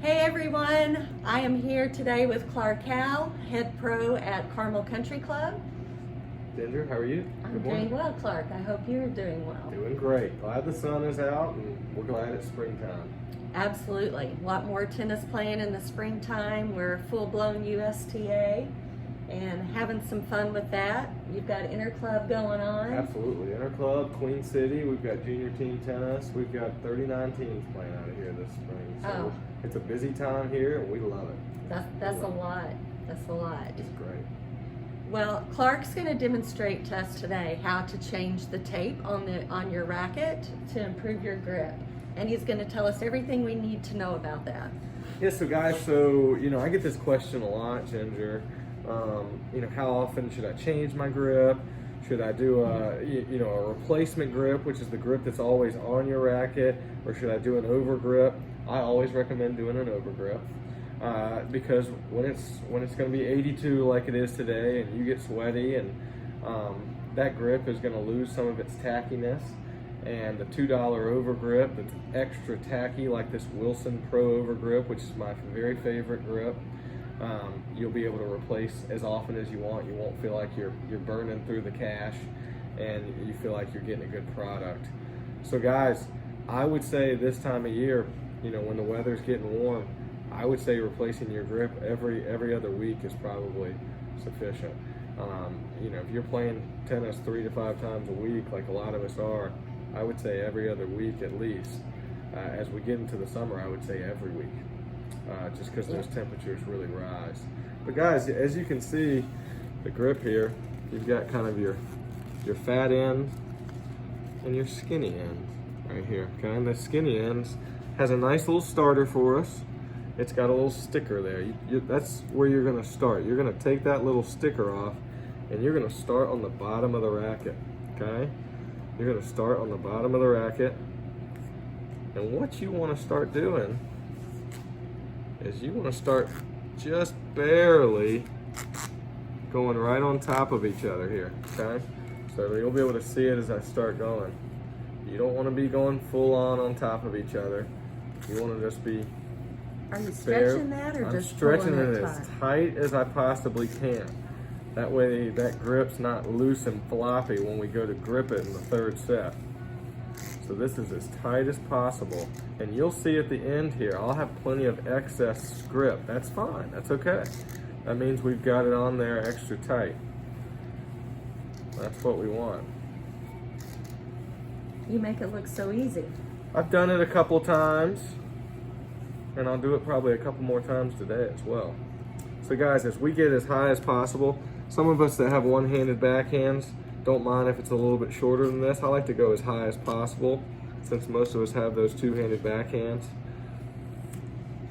Hey everyone, I am here today with Clark Howe, head pro at Carmel Country Club. Ginger, how are you? I'm doing well, Clark. I hope you're doing well. Doing great. Glad the sun is out and we're glad it's springtime. Absolutely. A lot more tennis playing in the springtime. We're full-blown USTA and having some fun with that. You've got Interclub going on. Absolutely. Interclub, Queen City, we've got junior team tennis. We've got 39 teams playing out of here this spring. So it's a busy time here and we love it. That's a lot. That's a lot. It's great. Well, Clark's going to demonstrate to us today how to change the tape on your racket to improve your grip. And he's going to tell us everything we need to know about that. Yeah, so guys, I get this question a lot, Ginger. How often should I change my grip? Should I do a replacement grip, which is the grip that's always on your racket, or should I do an overgrip? I always recommend doing an overgrip because when it's going to be 82 like it is today, and you get sweaty, and that grip is going to lose some of its tackiness. And the $2 overgrip that's extra tacky, like this Wilson Pro overgrip, which is my very favorite grip, you'll be able to replace as often as you want. You won't feel like you're burning through the cash, and you feel like you're getting a good product. So guys, I would say this time of year, when the weather's getting warm, I would say replacing your grip every other week is probably sufficient. If you're playing tennis 3 to 5 times a week, like a lot of us are, I would say every other week at least. As we get into the summer, I would say every week, just because those temperatures really rise. But guys, as you can see, the grip here, you've got kind of your fat end and your skinny end right here. Okay, and the skinny end has a nice little starter for us. It's got a little sticker there. That's where you're going to start. You're going to take that little sticker off, and you're going to start on the bottom of the racket. Okay. You're going to start on the bottom of the racket, and what you want to start doing is you want to start just barely going right on top of each other here, okay? So you'll be able to see it as I start going. You don't want to be going full on top of each other. You want to just be Are you stretching that or I'm just stretching pulling it as tight as I possibly can. That way that grip's not loose and floppy when we go to grip it in the third set. So this is as tight as possible. And you'll see at the end here, I'll have plenty of excess grip. That's fine, that's okay. That means we've got it on there extra tight. That's what we want. You make it look so easy. I've done it a couple times, and I'll do it probably a couple more times today as well. So guys, as we get as high as possible, some of us that have one-handed backhands don't mind if it's a little bit shorter than this. I like to go as high as possible since most of us have those two-handed backhands.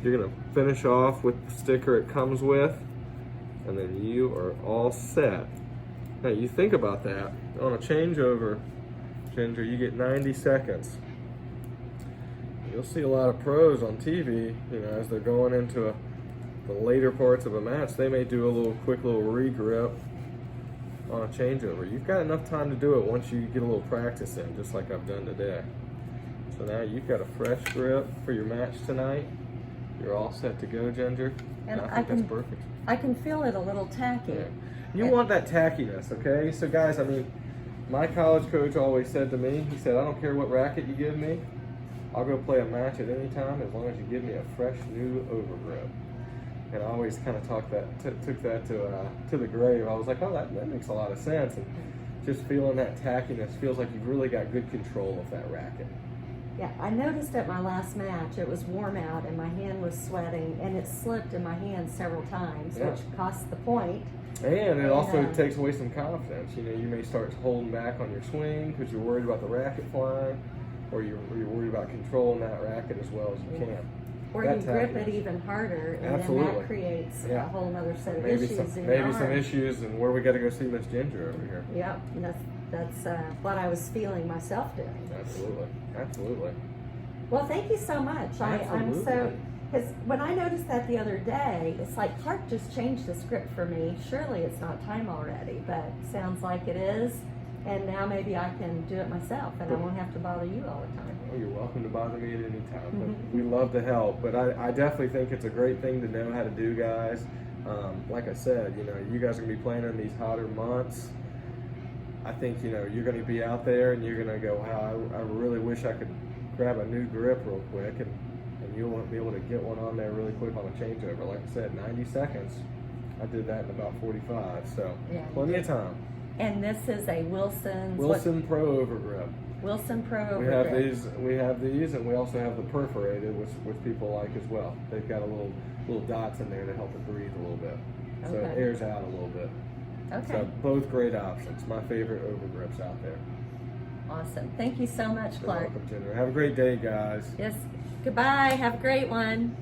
You're gonna finish off with the sticker it comes with, and then you are all set. Now you think about that. On a changeover, Ginger, you get 90 seconds. You'll see a lot of pros on TV, as they're going into the later parts of a match, they may do a quick little re-grip on a changeover. You've got enough time to do it once you get a little practice in, just like I've done today. So now you've got a fresh grip for your match tonight. You're all set to go, Ginger. And I think that's perfect. I can feel it a little tacky. Yeah. You want that tackiness, okay? So guys, my college coach always said to me, he said, I don't care what racket you give me, I'll go play a match at any time as long as you give me a fresh new overgrip. And I always kind of took that to the grave. I was like, oh, that makes a lot of sense. And just feeling that tackiness feels like you've really got good control of that racket. Yeah, I noticed at my last match, it was warm out and my hand was sweating, and it slipped in my hand several times, which cost the point. And it also takes away some confidence. You may start holding back on your swing because you're worried about the racket flying, or you're worried about controlling that racket as well as you can. Or you grip it even harder, and then that creates a whole other set of issues in your arm. Maybe some issues, and where we got to go see Miss Ginger over here. Yep, and that's what I was feeling myself doing. Absolutely. Well, thank you so much. I'm so, because when I noticed that the other day, it's like Clark just changed the script for me. Surely it's not time already, but sounds like it is. And now maybe I can do it myself, and I won't have to bother you all the time. Oh, you're welcome to bother me at any time. But we love to help. But I definitely think it's a great thing to know how to do, guys. Like I said, you guys are going to be playing in these hotter months. I think, you're going to be out there and you're going to go, wow, I really wish I could grab a new grip real quick. And you'll be able to get one on there really quick on a changeover. Like I said, 90 seconds. I did that in about 45. So plenty of time. And this is a Wilson Pro Overgrip. Wilson Pro Overgrip. We have these, and we also have the perforated, which people like as well. They've got a little dots in there to help it breathe a little bit, so it airs out a little bit. Okay. So both great options. My favorite overgrips out there. Awesome. Thank you so much, Clark. You're welcome, Ginger. Have a great day, guys. Yes. Goodbye. Have a great one.